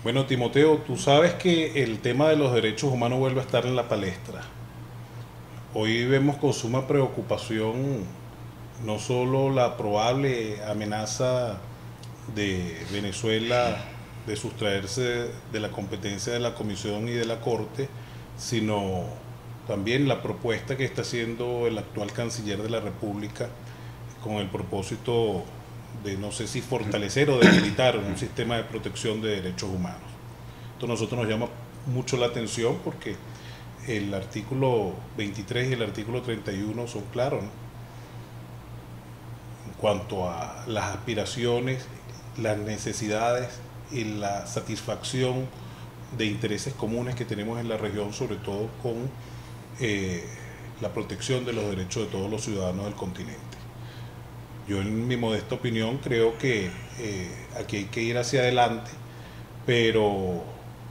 Bueno, Timoteo, tú sabes que el tema de los derechos humanos vuelve a estar en la palestra. Hoy vemos con suma preocupación no solo la probable amenaza de Venezuela de sustraerse de la competencia de la Comisión y de la Corte, sino también la propuesta que está haciendo el actual canciller de la República con el propósito de no sé si fortalecer o debilitar un sistema de protección de derechos humanos. Esto a nosotros nos llama mucho la atención porque el artículo 23 y el artículo 31 son claros, ¿no? En cuanto a las aspiraciones, las necesidades y la satisfacción de intereses comunes que tenemos en la región, sobre todo con eh, la protección de los derechos de todos los ciudadanos del continente. Yo en mi modesta opinión creo que aquí hay que ir hacia adelante, pero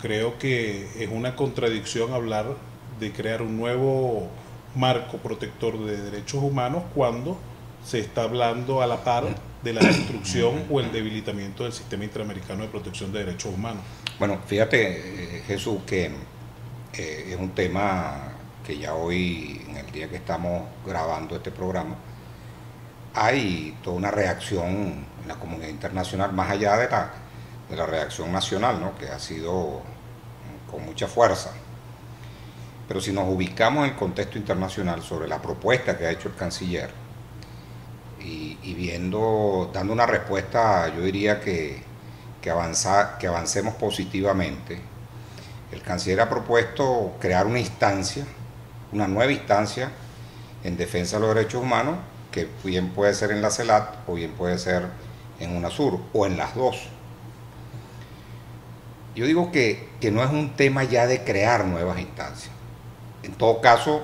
creo que es una contradicción hablar de crear un nuevo marco protector de derechos humanos cuando se está hablando a la par de la destrucción o el debilitamiento del sistema interamericano de protección de derechos humanos. Bueno, fíjate, Jesús, que es un tema que ya hoy, en el día que estamos grabando este programa, hay toda una reacción en la comunidad internacional, más allá de la reacción nacional, ¿no?, que ha sido con mucha fuerza. Pero si nos ubicamos en el contexto internacional sobre la propuesta que ha hecho el canciller y viendo, dando una respuesta, yo diría que avancemos positivamente, el canciller ha propuesto crear una instancia, una nueva instancia en defensa de los derechos humanos, que bien puede ser en la CELAT o bien puede ser en UNASUR o en las dos. Yo digo que no es un tema ya de crear nuevas instancias. En todo caso,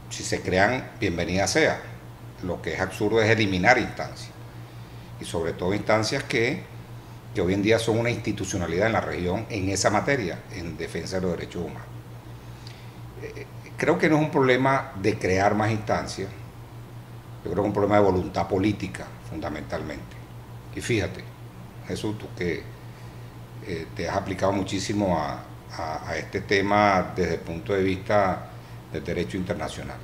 si se crean, bienvenida sea. Lo que es absurdo es eliminar instancias. Y sobre todo instancias que hoy en día son una institucionalidad en la región en esa materia, en defensa de los derechos humanos. Creo que no es un problema de crear más instancias, yo creo que es un problema de voluntad política, fundamentalmente. Y fíjate, Jesús, tú que te has aplicado muchísimo a este tema desde el punto de vista del derecho internacional.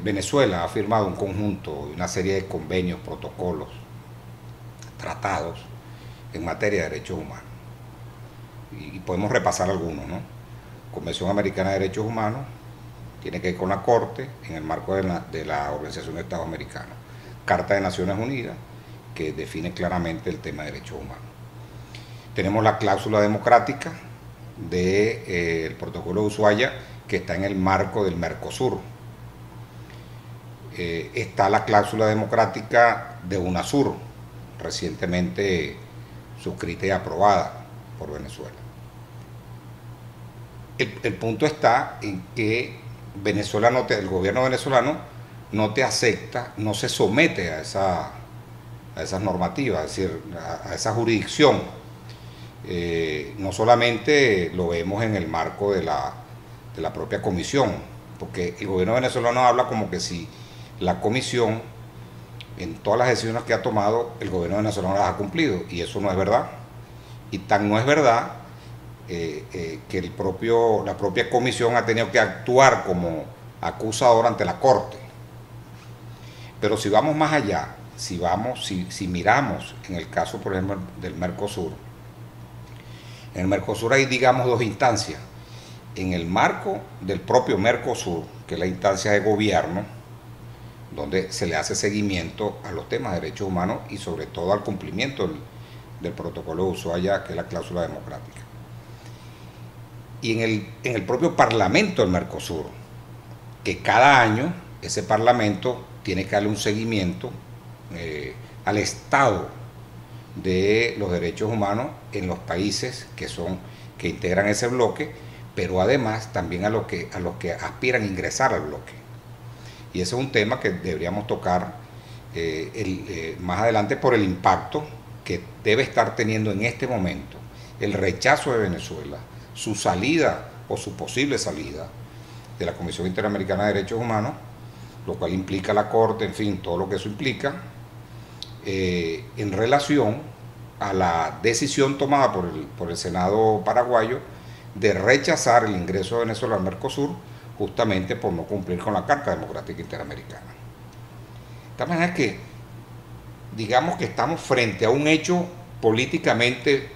Venezuela ha firmado un conjunto, una serie de convenios, protocolos, tratados en materia de derechos humanos. Y podemos repasar algunos, ¿no? Convención Americana de Derechos Humanos, tiene que ver con la Corte en el marco de la Organización de Estados Americanos. Carta de Naciones Unidas, que define claramente el tema de derechos humanos. Tenemos la cláusula democrática del protocolo de Ushuaia, que está en el marco del Mercosur. Está la cláusula democrática de UNASUR, recientemente suscrita y aprobada por Venezuela. El punto está en que el gobierno venezolano no te acepta, no se somete a esas normativas, es decir, a esa jurisdicción. No solamente lo vemos en el marco de la propia comisión, porque el gobierno venezolano habla como que si la comisión, en todas las decisiones que ha tomado, el gobierno venezolano las ha cumplido, y eso no es verdad. Y tan no es verdad que la propia comisión ha tenido que actuar como acusador ante la Corte. Pero si vamos más allá, si miramos en el caso, por ejemplo, del Mercosur, en el Mercosur hay, digamos, dos instancias. En el marco del propio Mercosur, que es la instancia de gobierno, donde se le hace seguimiento a los temas de derechos humanos y sobre todo al cumplimiento del protocolo de Ushuaia, que es la cláusula democrática. Y en el propio Parlamento del Mercosur, que cada año ese Parlamento tiene que darle un seguimiento al estado de los derechos humanos en los países que integran ese bloque, pero además también a los que aspiran a ingresar al bloque. Y ese es un tema que deberíamos tocar más adelante por el impacto que debe estar teniendo en este momento el rechazo de Venezuela, su salida o su posible salida de la Comisión Interamericana de Derechos Humanos, lo cual implica la Corte, en fin, todo lo que eso implica, en relación a la decisión tomada por el Senado paraguayo de rechazar el ingreso de Venezuela al Mercosur justamente por no cumplir con la Carta Democrática Interamericana. De tal manera que digamos que estamos frente a un hecho políticamente,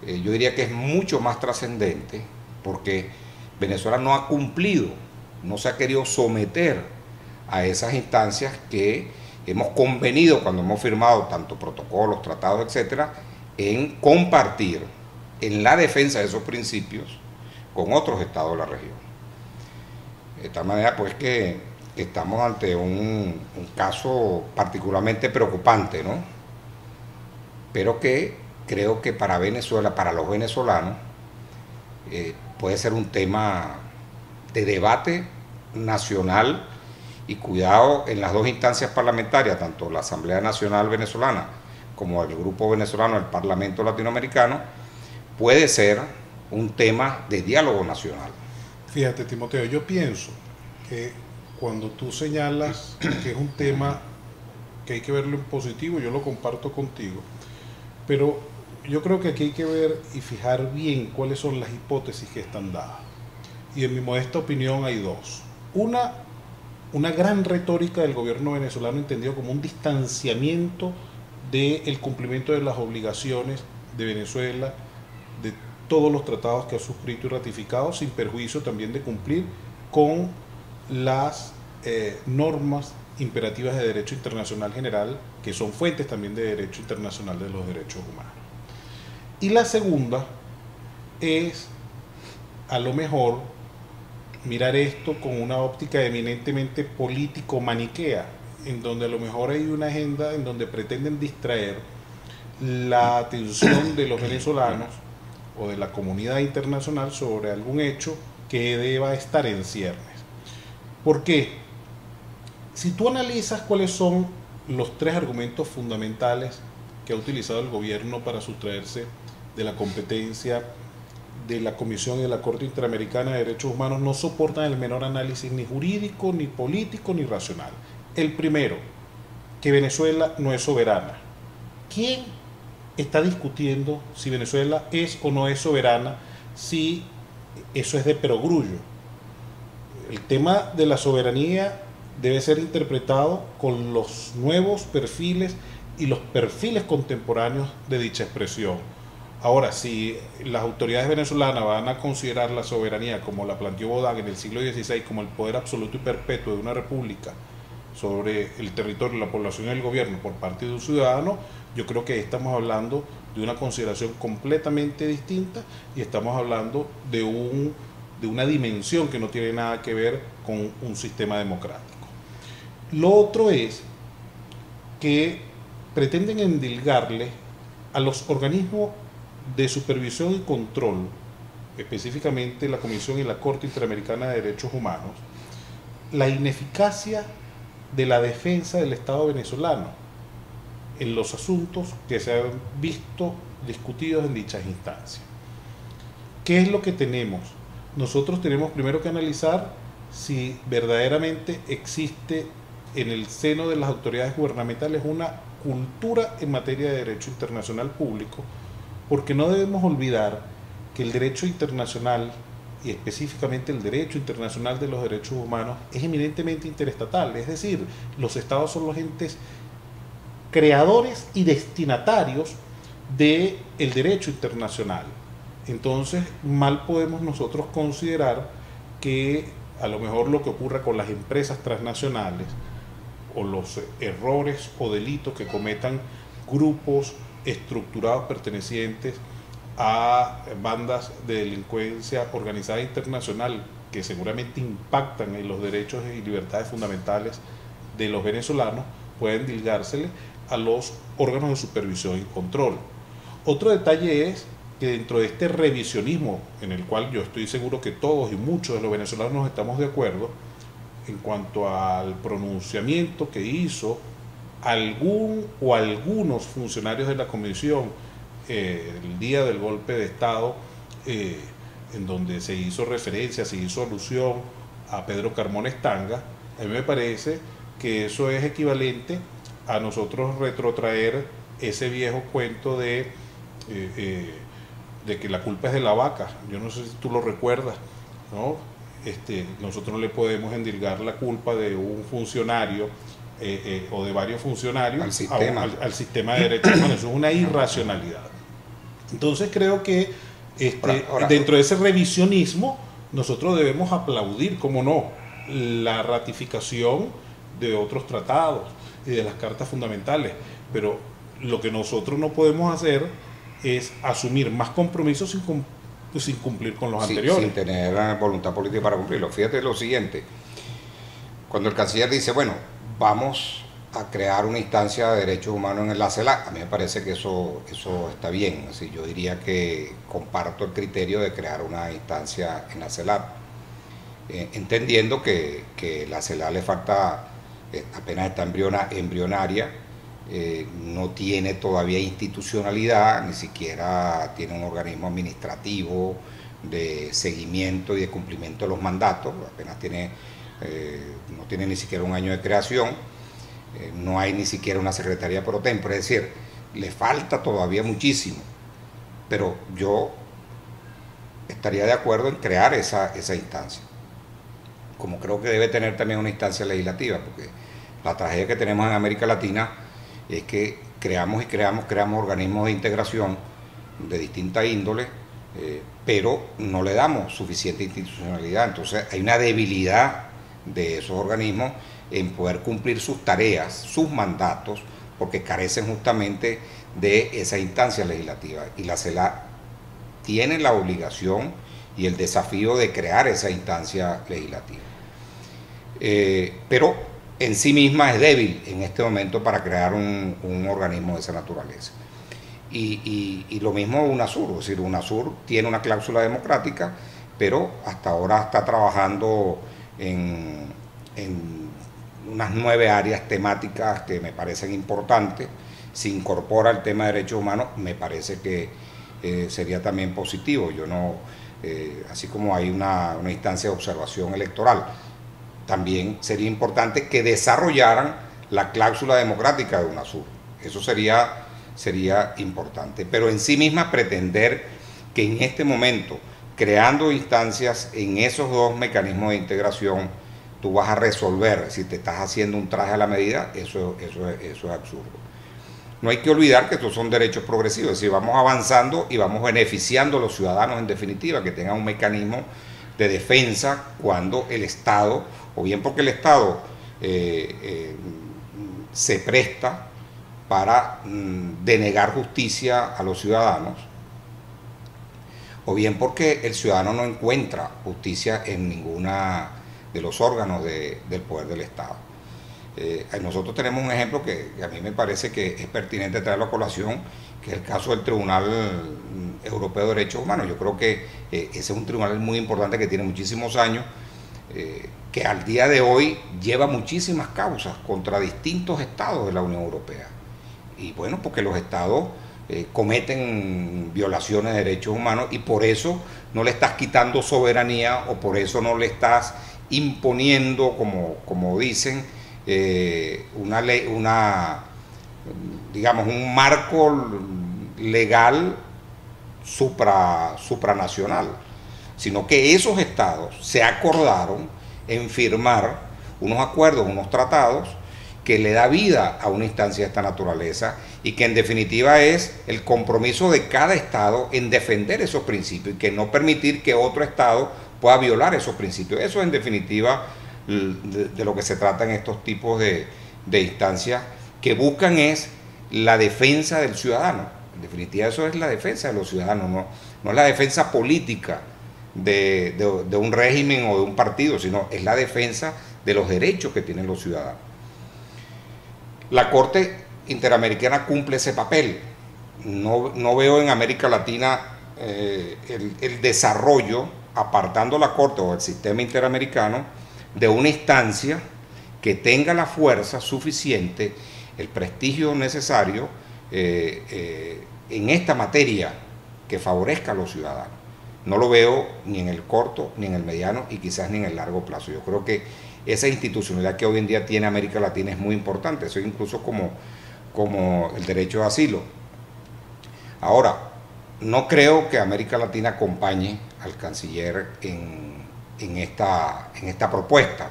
yo diría que es mucho más trascendente, porque Venezuela no ha cumplido, no se ha querido someter a esas instancias que hemos convenido cuando hemos firmado tanto protocolos, tratados, etcétera, en compartir en la defensa de esos principios con otros estados de la región. De tal manera pues que estamos ante un caso particularmente preocupante, ¿no? Pero que creo que para Venezuela, para los venezolanos, puede ser un tema de debate nacional y cuidado en las dos instancias parlamentarias, tanto la Asamblea Nacional Venezolana como el Grupo Venezolano del Parlamento Latinoamericano, puede ser un tema de diálogo nacional. Fíjate, Timoteo, yo pienso que cuando tú señalas que es un tema que hay que verlo en positivo, yo lo comparto contigo, pero yo creo que aquí hay que ver y fijar bien cuáles son las hipótesis que están dadas. Y en mi modesta opinión hay dos. Una gran retórica del gobierno venezolano entendido como un distanciamiento del cumplimiento de las obligaciones de Venezuela, de todos los tratados que ha suscrito y ratificado, sin perjuicio también de cumplir con las normas imperativas de derecho internacional general, que son fuentes también de derecho internacional de los derechos humanos. Y la segunda es, a lo mejor, mirar esto con una óptica eminentemente político-maniquea, en donde a lo mejor hay una agenda en donde pretenden distraer la atención de los venezolanos o de la comunidad internacional sobre algún hecho que deba estar en ciernes. ¿Por qué? Si tú analizas cuáles son los tres argumentos fundamentales que ha utilizado el gobierno para sustraerse de la competencia de la Comisión y de la Corte Interamericana de Derechos Humanos, no soportan el menor análisis ni jurídico, ni político, ni racional. El primero, que Venezuela no es soberana. ¿Quién está discutiendo si Venezuela es o no es soberana, si eso es de perogrullo? El tema de la soberanía debe ser interpretado con los nuevos perfiles y los perfiles contemporáneos de dicha expresión. Ahora, si las autoridades venezolanas van a considerar la soberanía, como la planteó Bodán en el siglo XVI, como el poder absoluto y perpetuo de una república sobre el territorio, la población y el gobierno por parte de un ciudadano, yo creo que estamos hablando de una consideración completamente distinta y estamos hablando de una dimensión que no tiene nada que ver con un sistema democrático. Lo otro es que pretenden endilgarle a los organismos de supervisión y control, específicamente la Comisión y la Corte Interamericana de Derechos Humanos, la ineficacia de la defensa del Estado venezolano en los asuntos que se han visto discutidos en dichas instancias. ¿Qué es lo que tenemos? Nosotros tenemos primero que analizar si verdaderamente existe en el seno de las autoridades gubernamentales una cultura en materia de derecho internacional público, porque no debemos olvidar que el derecho internacional, y específicamente el derecho internacional de los derechos humanos, es eminentemente interestatal, es decir, los estados son los entes creadores y destinatarios del derecho internacional. Entonces, mal podemos nosotros considerar que a lo mejor lo que ocurra con las empresas transnacionales o los errores o delitos que cometan grupos estructurados pertenecientes a bandas de delincuencia organizada internacional que seguramente impactan en los derechos y libertades fundamentales de los venezolanos, pueden dilgársele a los órganos de supervisión y control. Otro detalle es que dentro de este revisionismo, en el cual yo estoy seguro que todos y muchos de los venezolanos estamos de acuerdo, en cuanto al pronunciamiento que hizo algún o algunos funcionarios de la comisión el día del golpe de Estado, en donde se hizo referencia, se hizo alusión a Pedro Carmona Estanga, a mí me parece que eso es equivalente a nosotros retrotraer ese viejo cuento de de que la culpa es de la vaca. Yo no sé si tú lo recuerdas, ¿no? Nosotros no le podemos endilgar la culpa de un funcionario o de varios funcionarios al sistema, al sistema de derechos humanos. Eso es una irracionalidad. Entonces creo que dentro de ese revisionismo nosotros debemos aplaudir, como no, la ratificación de otros tratados y de las cartas fundamentales, pero lo que nosotros no podemos hacer es asumir más compromisos sin cumplir con los anteriores. Sin tener voluntad política para cumplirlo. Fíjate lo siguiente, cuando el canciller dice, bueno, vamos a crear una instancia de derechos humanos en la CELAC, a mí me parece que eso está bien. Así, yo diría que comparto el criterio de crear una instancia en la CELAC, entendiendo que la CELAC le falta, apenas está embrionaria, no tiene todavía institucionalidad, ni siquiera tiene un organismo administrativo de seguimiento y de cumplimiento de los mandatos, apenas no tiene ni siquiera un año de creación, no hay ni siquiera una secretaría pro tempore, es decir, le falta todavía muchísimo, pero yo estaría de acuerdo en crear esa instancia, como creo que debe tener también una instancia legislativa, porque la tragedia que tenemos en América Latina es que creamos organismos de integración de distinta índole, pero no le damos suficiente institucionalidad. Entonces hay una debilidad de esos organismos en poder cumplir sus tareas, sus mandatos, porque carecen justamente de esa instancia legislativa. Y la CELAC tiene la obligación y el desafío de crear esa instancia legislativa. Pero en sí misma es débil en este momento para crear un organismo de esa naturaleza. Y lo mismo UNASUR, es decir, UNASUR tiene una cláusula democrática, pero hasta ahora está trabajando en unas 9 áreas temáticas que me parecen importantes. Se incorpora el tema de derechos humanos, me parece que sería también positivo. Yo no, así como hay una instancia de observación electoral, también sería importante que desarrollaran la cláusula democrática de UNASUR. Eso sería importante. Pero en sí misma pretender que en este momento, creando instancias en esos dos mecanismos de integración, tú vas a resolver, si te estás haciendo un traje a la medida, eso es absurdo. No hay que olvidar que estos son derechos progresivos, es decir, vamos avanzando y vamos beneficiando a los ciudadanos en definitiva, que tengan un mecanismo de defensa cuando el Estado, o bien porque el Estado se presta para denegar justicia a los ciudadanos, o bien porque el ciudadano no encuentra justicia en ninguna de los órganos del poder del Estado. Nosotros tenemos un ejemplo que a mí me parece que es pertinente traerlo a colación, que es el caso del Tribunal Europeo de Derechos Humanos. Yo creo que ese es un tribunal muy importante que tiene muchísimos años, que al día de hoy lleva muchísimas causas contra distintos estados de la Unión Europea. Y bueno, porque los estados cometen violaciones de derechos humanos y por eso no le estás quitando soberanía o por eso no le estás imponiendo, como dicen, una ley, digamos, un marco legal supranacional, sino que esos estados se acordaron en firmar unos acuerdos, unos tratados que le da vida a una instancia de esta naturaleza y que en definitiva es el compromiso de cada estado en defender esos principios y que no permitir que otro estado pueda violar esos principios. Eso en definitiva de lo que se trata en estos tipos de instancias que buscan es la defensa del ciudadano. En definitiva eso es la defensa de los ciudadanos, no es la defensa política de un régimen o de un partido, sino es la defensa de los derechos que tienen los ciudadanos. La Corte Interamericana cumple ese papel. No veo en América Latina el desarrollo, apartando la Corte o el sistema interamericano, de una instancia que tenga la fuerza suficiente, el prestigio necesario en esta materia que favorezca a los ciudadanos. No lo veo ni en el corto, ni en el mediano y quizás ni en el largo plazo. Yo creo que esa institucionalidad que hoy en día tiene América Latina es muy importante, eso es incluso como el derecho de asilo. Ahora, no creo que América Latina acompañe al canciller en esta propuesta.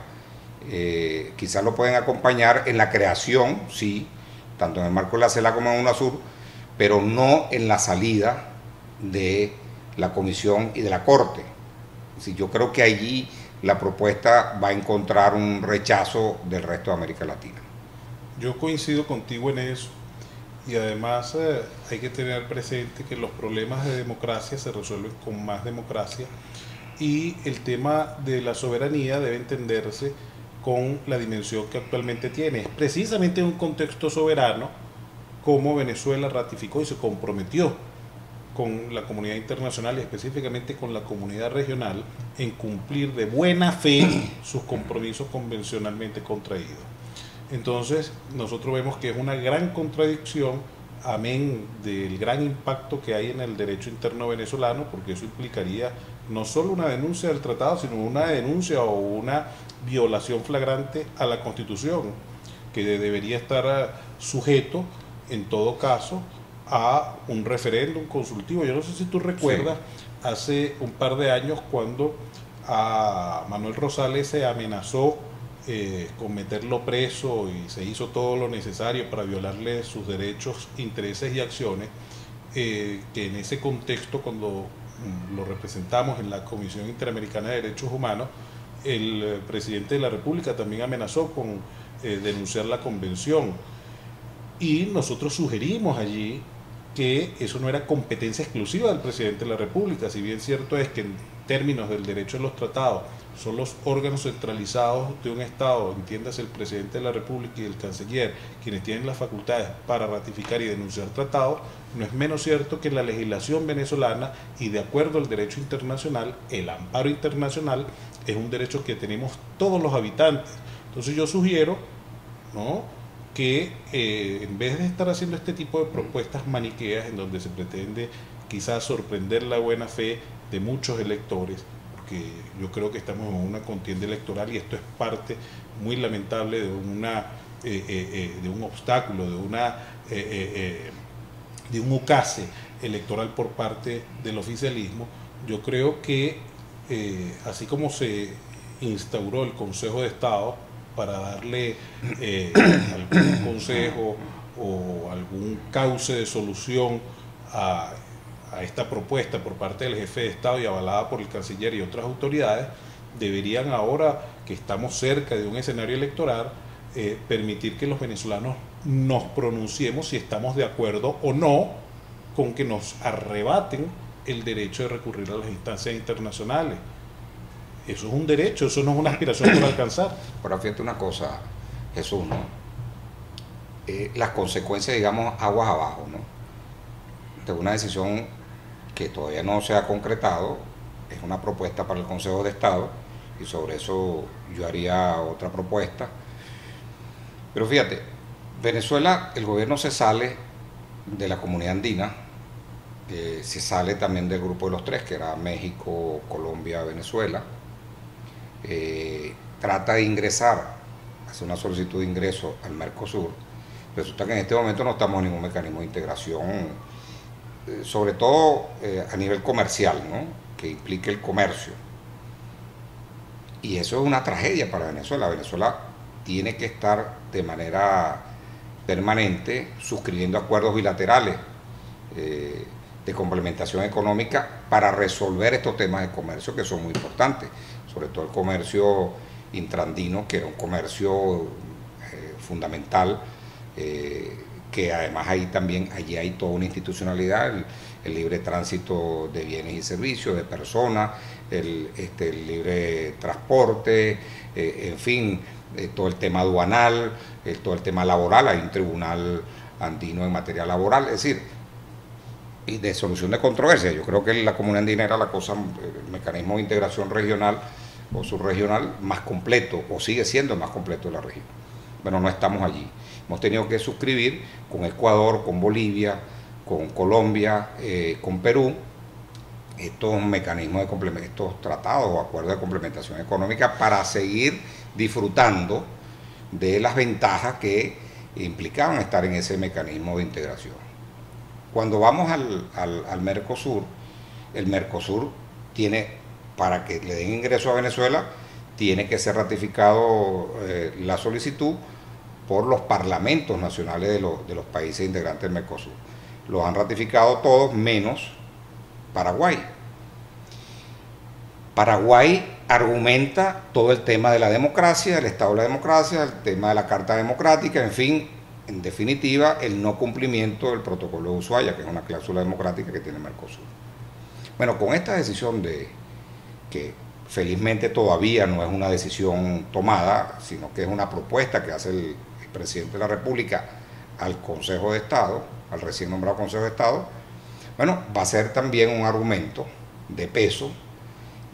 Quizás lo pueden acompañar en la creación, sí, tanto en el marco de la CELAC como en UNASUR, pero no en la salida de la Comisión y de la Corte. Sí, yo creo que allí la propuesta va a encontrar un rechazo del resto de América Latina. Yo coincido contigo en eso. Y además hay que tener presente que los problemas de democracia se resuelven con más democracia y el tema de la soberanía debe entenderse con la dimensión que actualmente tiene. Es precisamente en un contexto soberano como Venezuela ratificó y se comprometió con la comunidad internacional y específicamente con la comunidad regional en cumplir de buena fe sus compromisos convencionalmente contraídos. Entonces, nosotros vemos que es una gran contradicción, amén del gran impacto que hay en el derecho interno venezolano, porque eso implicaría no solo una denuncia del tratado, sino una denuncia o una violación flagrante a la Constitución, que debería estar sujeto, en todo caso, a un referéndum consultivo. Yo no sé si tú recuerdas, sí, hace un par de años cuando a Manuel Rosales se amenazó con meterlo preso y se hizo todo lo necesario para violarle sus derechos, intereses y acciones, que en ese contexto, cuando lo representamos en la Comisión Interamericana de Derechos Humanos, el presidente de la República también amenazó con denunciar la convención. Y nosotros sugerimos allí que eso no era competencia exclusiva del presidente de la República, si bien cierto es que en términos del derecho de los tratados son los órganos centralizados de un Estado, entiéndase el presidente de la República y el canciller, quienes tienen las facultades para ratificar y denunciar tratados, no es menos cierto que la legislación venezolana y de acuerdo al derecho internacional, el amparo internacional es un derecho que tenemos todos los habitantes. Entonces yo sugiero, ¿no?, que en vez de estar haciendo este tipo de propuestas maniqueas en donde se pretende quizás sorprender la buena fe de muchos electores, porque yo creo que estamos en una contienda electoral y esto es parte muy lamentable de de un obstáculo, de un ucase electoral por parte del oficialismo. Yo creo que así como se instauró el Consejo de Estado para darle algún consejo o algún cauce de solución a esta propuesta por parte del jefe de Estado y avalada por el canciller y otras autoridades, deberían ahora que estamos cerca de un escenario electoral permitir que los venezolanos nos pronunciemos si estamos de acuerdo o no con que nos arrebaten el derecho de recurrir a las instancias internacionales. Eso es un derecho, eso no es una aspiración por alcanzar. Ahora fíjate una cosa, Jesús, ¿no? Las consecuencias, digamos, aguas abajo, ¿no?, de una decisión que todavía no se ha concretado, es una propuesta para el Consejo de Estado y sobre eso yo haría otra propuesta. Pero fíjate, Venezuela, el gobierno se sale de la comunidad andina, se sale también del grupo de los tres, que era México, Colombia, Venezuela. Trata de ingresar, hace una solicitud de ingreso al Mercosur. Resulta que en este momento no estamos en ningún mecanismo de integración, sobre todo a nivel comercial, ¿no?, que implique el comercio. Y eso es una tragedia para Venezuela. Venezuela tiene que estar de manera permanente suscribiendo acuerdos bilaterales de complementación económica para resolver estos temas de comercio que son muy importantes, sobre todo el comercio intraandino, que era un comercio fundamental, que además allí hay toda una institucionalidad, el libre tránsito de bienes y servicios, de personas, el libre transporte, en fin, todo el tema aduanal, todo el tema laboral. Hay un tribunal andino en materia laboral, es decir, y de solución de controversias. Yo creo que la comunidad andina era el mecanismo de integración regional o subregional más completo, o sigue siendo el más completo de la región. Bueno, no estamos allí. Hemos tenido que suscribir con Ecuador, con Bolivia, con Colombia, con Perú, estos mecanismos estos tratados o acuerdos de complementación económica para seguir disfrutando de las ventajas que implicaban estar en ese mecanismo de integración. Cuando vamos al Mercosur, el Mercosur tiene, para que le den ingreso a Venezuela, tiene que ser ratificado la solicitud por los parlamentos nacionales de los países integrantes del Mercosur. Los han ratificado todos menos Paraguay. Paraguay argumenta todo el tema de la democracia, el estado de la democracia, el tema de la Carta Democrática, en fin, en definitiva, el no cumplimiento del protocolo de Ushuaia, que es una cláusula democrática que tiene Mercosur. Bueno, con esta decisión que felizmente todavía no es una decisión tomada, sino que es una propuesta que hace el presidente de la República al Consejo de Estado, al recién nombrado Consejo de Estado, bueno, va a ser también un argumento de peso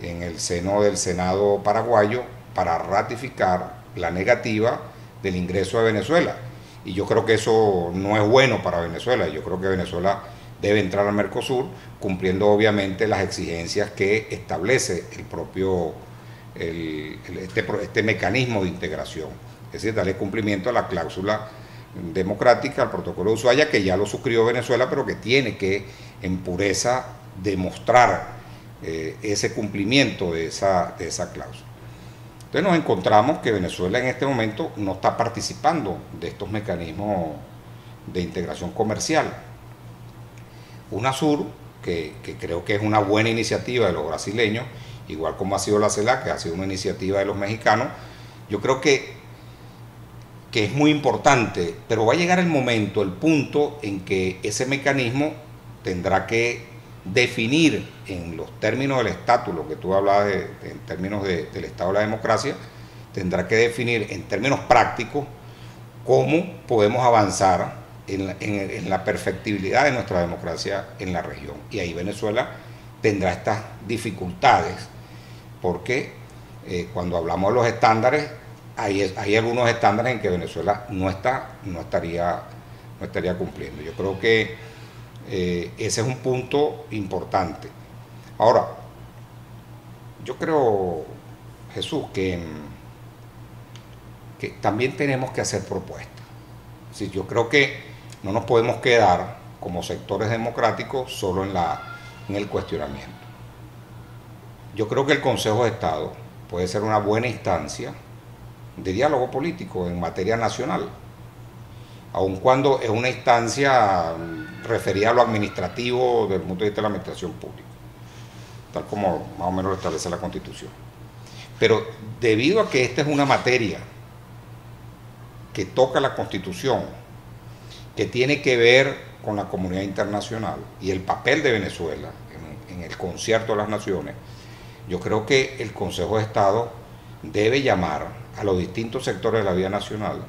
en el seno del Senado paraguayo para ratificar la negativa del ingreso de Venezuela. Y yo creo que eso no es bueno para Venezuela. Yo creo que Venezuela debe entrar al Mercosur cumpliendo obviamente las exigencias que establece el propio este mecanismo de integración. Es decir, darle cumplimiento a la cláusula democrática, al protocolo de Ushuaia, que ya lo suscribió Venezuela, pero que tiene que en pureza demostrar ese cumplimiento de esa cláusula. Entonces nos encontramos que Venezuela en este momento no está participando de estos mecanismos de integración comercial. UNASUR, que creo que es una buena iniciativa de los brasileños, igual como ha sido la CELAC, que ha sido una iniciativa de los mexicanos, yo creo que es muy importante, pero va a llegar el momento, el punto en que ese mecanismo tendrá que definir en los términos del estatus, lo que tú hablabas en términos del Estado de la democracia, tendrá que definir en términos prácticos cómo podemos avanzar en la perfectibilidad de nuestra democracia en la región. Y ahí Venezuela tendrá estas dificultades, porque cuando hablamos de los estándares, hay algunos estándares en que Venezuela no estaría cumpliendo. Yo creo que ese es un punto importante. Ahora, yo creo, Jesús, que también tenemos que hacer propuestas. Sí, yo creo que no nos podemos quedar como sectores democráticos solo en el cuestionamiento. Yo creo que el Consejo de Estado puede ser una buena instancia de diálogo político en materia nacional, aun cuando es una instancia referida a lo administrativo desde el punto de vista de la administración pública, tal como más o menos lo establece la Constitución. Pero debido a que esta es una materia que toca la Constitución, que tiene que ver con la comunidad internacional y el papel de Venezuela en el concierto de las naciones, yo creo que el Consejo de Estado debe llamar a los distintos sectores de la vida nacional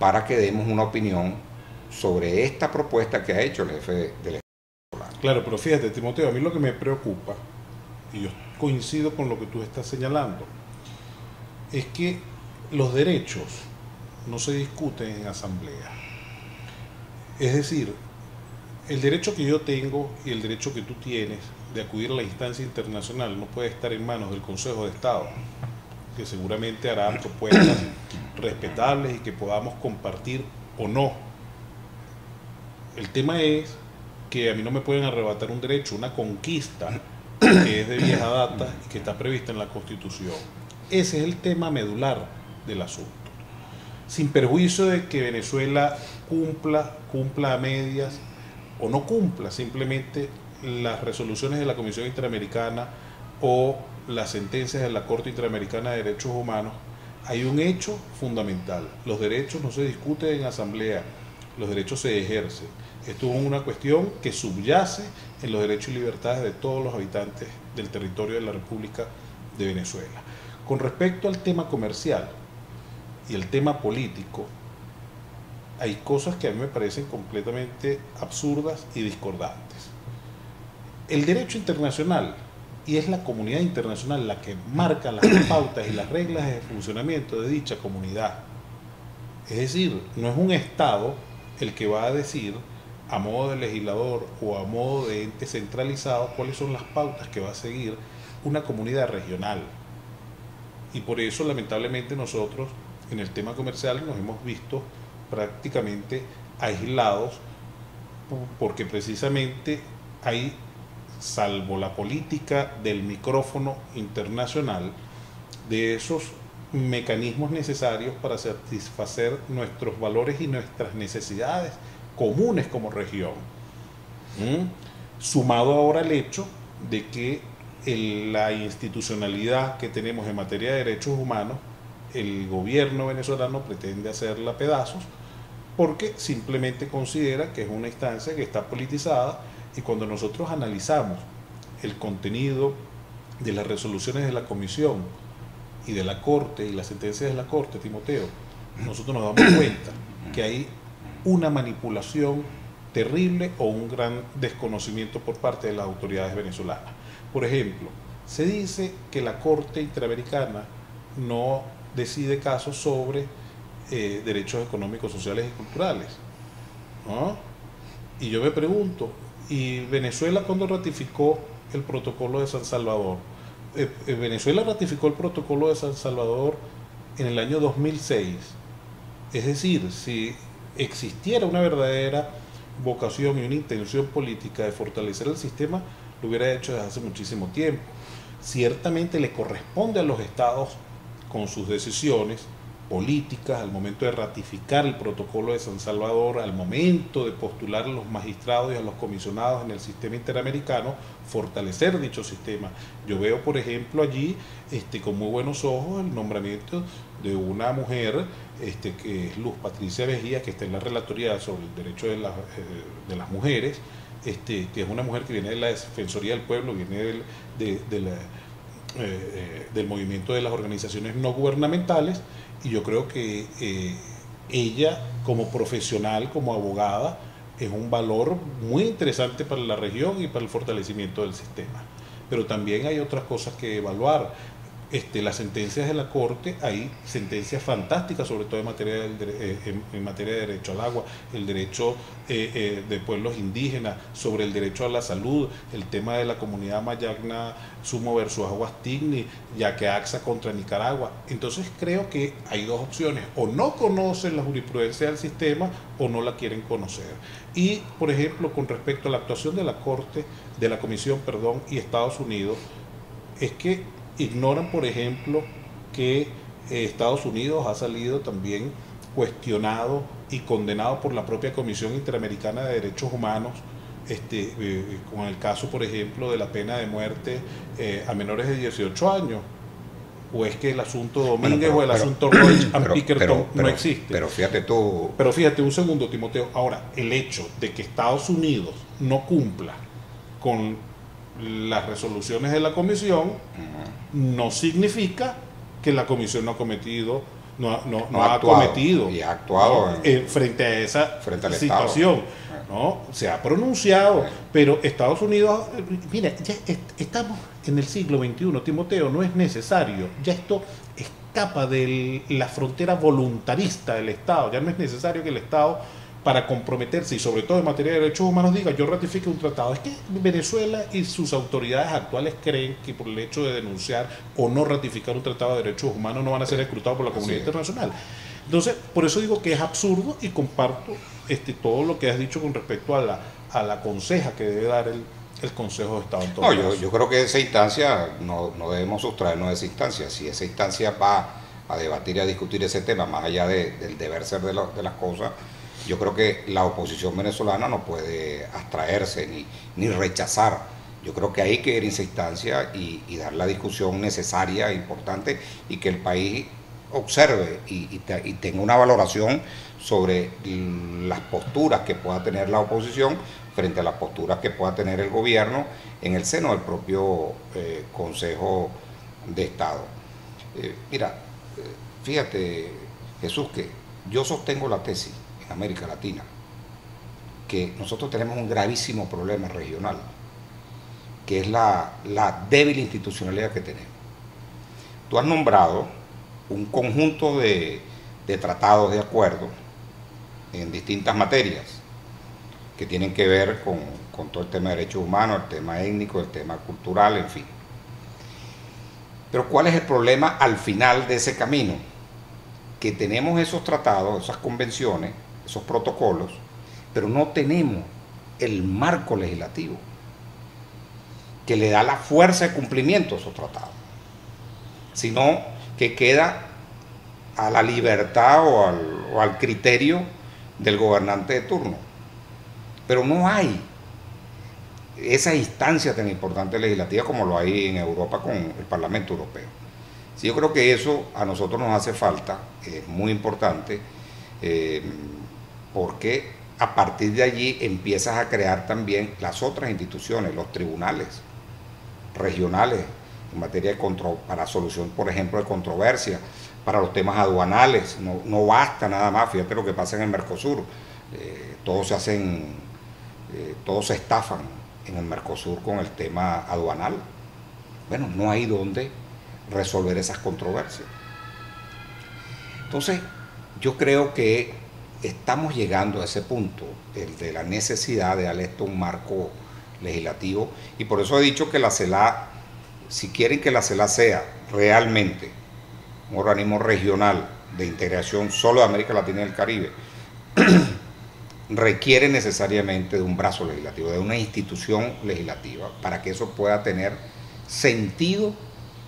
para que demos una opinión sobre esta propuesta que ha hecho el jefe del Estado. Claro, pero fíjate, Timoteo, a mí lo que me preocupa, y yo coincido con lo que tú estás señalando, es que los derechos no se discuten en asamblea. Es decir, el derecho que yo tengo y el derecho que tú tienes de acudir a la instancia internacional no puede estar en manos del Consejo de Estado, que seguramente hará propuestas respetables y que podamos compartir o no. El tema es que a mí no me pueden arrebatar un derecho, una conquista que es de vieja data y que está prevista en la Constitución. Ese es el tema medular del asunto. Sin perjuicio de que Venezuela cumpla a medias o no cumpla simplemente las resoluciones de la Comisión Interamericana o las sentencias de la Corte Interamericana de Derechos Humanos, hay un hecho fundamental. Los derechos no se discuten en asamblea, los derechos se ejercen. Esto es una cuestión que subyace en los derechos y libertades de todos los habitantes del territorio de la República de Venezuela. Con respecto al tema comercial y el tema político, hay cosas que a mí me parecen completamente absurdas y discordantes. El derecho internacional, y es la comunidad internacional la que marca las pautas y las reglas de funcionamiento de dicha comunidad. Es decir, no es un Estado el que va a decir a modo de legislador o a modo de ente centralizado cuáles son las pautas que va a seguir una comunidad regional. Y por eso, lamentablemente, nosotros en el tema comercial nos hemos visto prácticamente aislados porque precisamente hay, salvo la política del micrófono internacional, de esos mecanismos necesarios para satisfacer nuestros valores y nuestras necesidades comunes como región. Sumado ahora al hecho de que la institucionalidad que tenemos en materia de derechos humanos, el gobierno venezolano pretende hacerla a pedazos porque simplemente considera que es una instancia que está politizada, y cuando nosotros analizamos el contenido de las resoluciones de la Comisión y de la Corte y las sentencias de la Corte, Timoteo, nosotros nos damos cuenta que hay una manipulación terrible o un gran desconocimiento por parte de las autoridades venezolanas. Por ejemplo, se dice que la Corte Interamericana no decide casos sobre derechos económicos, sociales y culturales, ¿no? Y yo me pregunto, ¿y Venezuela cuando ratificó el protocolo de San Salvador? Venezuela ratificó el protocolo de San Salvador en el año 2006. Es decir, si existiera una verdadera vocación y una intención política de fortalecer el sistema, lo hubiera hecho desde hace muchísimo tiempo. Ciertamente le corresponde a los estados, con sus decisiones políticas, al momento de ratificar el protocolo de San Salvador, al momento de postular a los magistrados y a los comisionados en el sistema interamericano, fortalecer dicho sistema. Yo veo, por ejemplo, allí con muy buenos ojos el nombramiento de una mujer, que es Luz Patricia Vejía, que está en la relatoría sobre el derecho de las mujeres, que es una mujer que viene de la Defensoría del Pueblo, viene del movimiento de las organizaciones no gubernamentales, y yo creo que ella como profesional, como abogada, es un valor muy interesante para la región y para el fortalecimiento del sistema. Pero también hay otras cosas que evaluar. Las sentencias de la Corte, hay sentencias fantásticas, sobre todo en materia de derecho al agua, el derecho de pueblos indígenas, sobre el derecho a la salud, el tema de la comunidad Mayagna Sumo versus Aguas Tigni, Yaqueaxa contra Nicaragua. Entonces creo que hay dos opciones: o no conocen la jurisprudencia del sistema o no la quieren conocer. Y, por ejemplo, con respecto a la actuación de la Corte, de la Comisión, perdón, y Estados Unidos, es que ignoran, por ejemplo, que Estados Unidos ha salido también cuestionado y condenado por la propia Comisión Interamericana de Derechos Humanos, con el caso, por ejemplo, de la pena de muerte a menores de 18 años. ¿O es que el asunto Domínguez o el asunto Roach and Pinkerton no existe? Pero fíjate tú... Pero fíjate un segundo, Timoteo. Ahora, el hecho de que Estados Unidos no cumpla con las resoluciones de la Comisión no significa que la Comisión no ha cometido, no ha cometido y ha actuado frente a esa situación, ¿no? Se ha pronunciado, pero Estados Unidos, mira, ya estamos en el siglo XXI, Timoteo, no es necesario, ya esto escapa de la frontera voluntarista del Estado, ya no es necesario que el Estado, para comprometerse, y sobre todo en materia de derechos humanos, diga: yo ratifique un tratado. Es que Venezuela y sus autoridades actuales creen que por el hecho de denunciar o no ratificar un tratado de derechos humanos no van a ser escrutados por la comunidad internacional. Entonces, por eso digo que es absurdo, y comparto todo lo que has dicho con respecto a la conseja que debe dar el Consejo de Estado. No, yo creo que esa instancia, no debemos sustraernos de esa instancia. Si esa instancia va a debatir y a discutir ese tema, más allá del deber ser de las cosas, yo creo que la oposición venezolana no puede abstraerse ni rechazar. Yo creo que hay que ir a esa instancia y dar la discusión necesaria, importante, y que el país observe y tenga una valoración sobre las posturas que pueda tener la oposición frente a las posturas que pueda tener el gobierno en el seno del propio Consejo de Estado. Mira, fíjate, Jesús, que yo sostengo la tesis en América Latina que nosotros tenemos un gravísimo problema regional, que es la débil institucionalidad que tenemos. Tú has nombrado un conjunto de tratados de acuerdo en distintas materias que tienen que ver con todo el tema de derechos humanos, el tema étnico, el tema cultural, en fin. Pero ¿cuál es el problema al final de ese camino? Que tenemos esos tratados, esas convenciones, esos protocolos, pero no tenemos el marco legislativo que le da la fuerza de cumplimiento a esos tratados, sino que queda a la libertad o al criterio del gobernante de turno. Pero no hay esa instancia tan importante legislativa como lo hay en Europa con el Parlamento Europeo. Sí, yo creo que eso a nosotros nos hace falta, es muy importante, porque a partir de allí empiezas a crear también las otras instituciones, los tribunales regionales en materia de control, para solución, por ejemplo, de controversia, para los temas aduanales. No basta nada más, fíjate lo que pasa en el Mercosur, todos se estafan en el Mercosur con el tema aduanal. Bueno, no hay donde resolver esas controversias. Entonces, yo creo que estamos llegando a ese punto, el de la necesidad de darle esto un marco legislativo, y por eso he dicho que la CELAC, si quieren que la CELAC sea realmente un organismo regional de integración solo de América Latina y el Caribe, requiere necesariamente de un brazo legislativo, de una institución legislativa, para que eso pueda tener sentido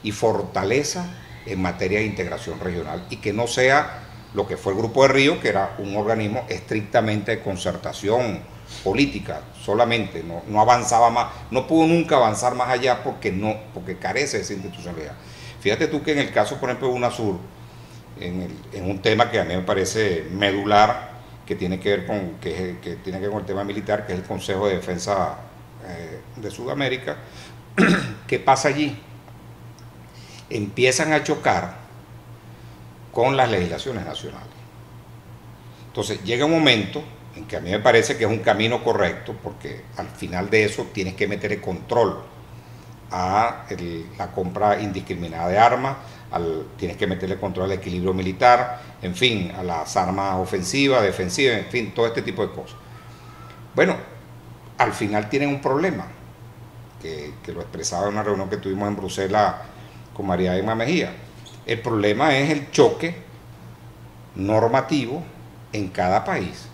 y fortaleza en materia de integración regional, y que no sea lo que fue el Grupo de Río, que era un organismo estrictamente de concertación política solamente, no avanzaba más, no pudo nunca avanzar más allá porque carece de esa institucionalidad. Fíjate tú que en el caso, por ejemplo, de UNASUR, en un tema que a mí me parece medular, que tiene que ver con el tema militar, que es el Consejo de Defensa de Sudamérica, ¿qué pasa allí? Empiezan a chocar con las legislaciones nacionales. Entonces llega un momento en que a mí me parece que es un camino correcto, porque al final de eso tienes que meter el control a la compra indiscriminada de armas, tienes que meterle control al equilibrio militar, en fin, a las armas ofensivas, defensivas, en fin, todo este tipo de cosas. Bueno, al final tienen un problema, que lo expresaba en una reunión que tuvimos en Bruselas con María Emma Mejía. El problema es el choque normativo en cada país.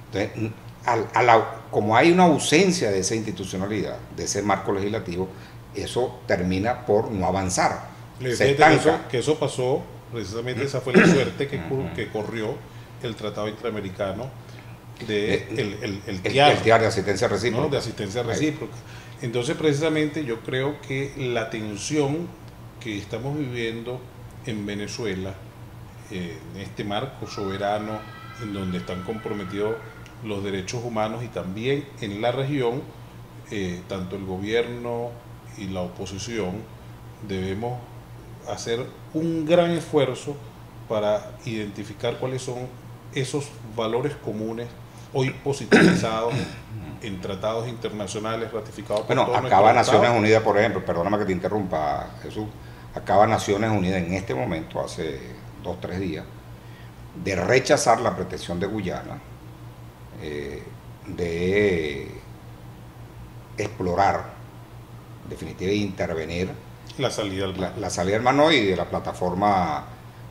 Entonces, como hay una ausencia de esa institucionalidad, de ese marco legislativo, eso termina por no avanzar. Se estanca. Que eso pasó, precisamente esa fue la suerte que corrió el Tratado Interamericano de el TIAR de asistencia recíproca. ¿No? De asistencia recíproca. Entonces, precisamente, yo creo que la tensión que estamos viviendo en Venezuela, en este marco soberano, en donde están comprometidos los derechos humanos, y también en la región, tanto el gobierno y la oposición debemos hacer un gran esfuerzo para identificar cuáles son esos valores comunes hoy positivizados en tratados internacionales ratificados por todos. Acaba Naciones Unidas, por ejemplo, perdóname que te interrumpa, Jesús, acaba Naciones Unidas en este momento, hace 2 o 3 días, de rechazar la pretensión de Guyana de explorar, en definitiva, intervenir la salida del Mar y de la plataforma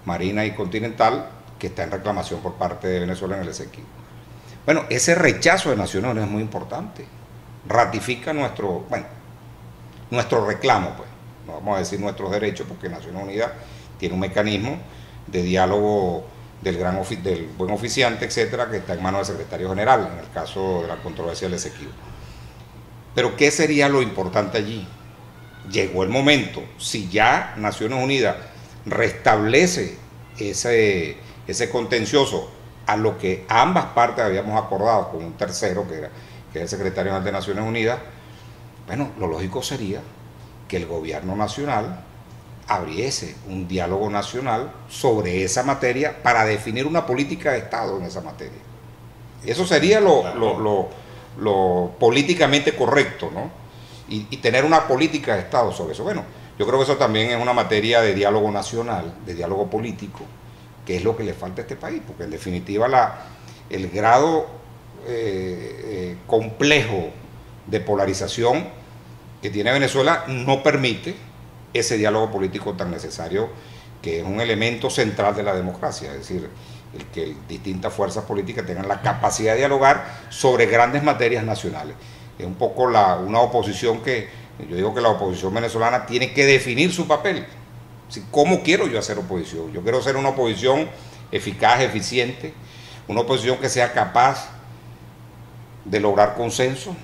marina y continental que está en reclamación por parte de Venezuela en el Esequibo. Bueno, ese rechazo de Naciones Unidas es muy importante. Ratifica nuestro reclamo, pues. No vamos a decir nuestros derechos, porque Naciones Unidas tiene un mecanismo de diálogo del buen oficiante, etcétera, que está en manos del secretario general, en el caso de la controversia del Esequibo. Pero ¿qué sería lo importante allí? Llegó el momento, si ya Naciones Unidas restablece ese contencioso a lo que ambas partes habíamos acordado con un tercero, que es el secretario general de Naciones Unidas, bueno, lo lógico sería que el gobierno nacional abriese un diálogo nacional sobre esa materia para definir una política de Estado en esa materia. Eso sería lo políticamente correcto, ¿no? Y tener una política de Estado sobre eso. Bueno, yo creo que eso también es una materia de diálogo nacional, de diálogo político, que es lo que le falta a este país, porque en definitiva el grado complejo de polarización que tiene Venezuela no permite ese diálogo político tan necesario, que es un elemento central de la democracia. Es decir, el que distintas fuerzas políticas tengan la capacidad de dialogar sobre grandes materias nacionales. Es un poco una oposición que, yo digo que la oposición venezolana tiene que definir su papel. ¿Cómo quiero yo hacer oposición? Yo quiero ser una oposición eficaz, eficiente, una oposición que sea capaz de lograr consenso,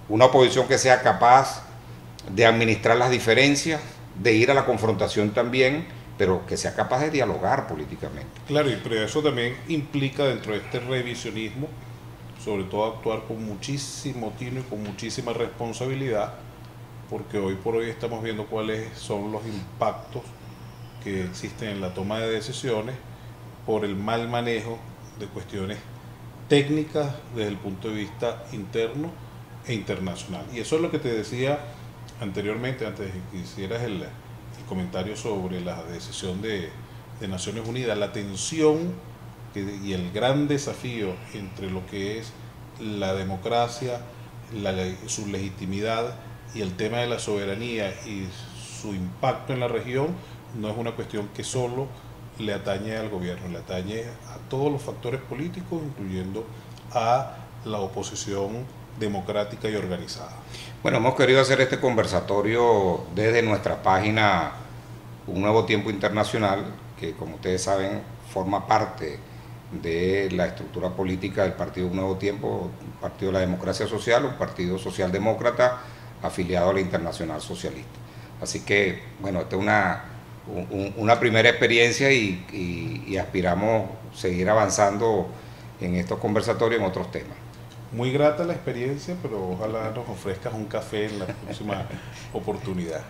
una oposición que sea capaz de administrar las diferencias, de ir a la confrontación también, pero que sea capaz de dialogar políticamente. Claro, pero eso también implica dentro de este revisionismo, sobre todo actuar con muchísimo tino y con muchísima responsabilidad, porque hoy por hoy estamos viendo cuáles son los impactos que existen en la toma de decisiones por el mal manejo de cuestiones técnicas desde el punto de vista interno e internacional. Y eso es lo que te decía anteriormente, antes de que hicieras el comentario sobre la decisión de Naciones Unidas, la tensión y el gran desafío entre lo que es la democracia, su legitimidad y el tema de la soberanía y su impacto en la región no es una cuestión que solo le atañe al gobierno, le atañe a todos los factores políticos, incluyendo a la oposición democrática y organizada. Bueno, hemos querido hacer este conversatorio desde nuestra página Un Nuevo Tiempo Internacional, que como ustedes saben forma parte de la estructura política del Partido Un Nuevo Tiempo, un partido de la democracia social, un partido socialdemócrata afiliado a la Internacional Socialista. Así que, bueno, esta es una primera experiencia y aspiramos seguir avanzando en estos conversatorios en otros temas. Muy grata la experiencia, pero ojalá nos ofrezcas un café en la próxima oportunidad.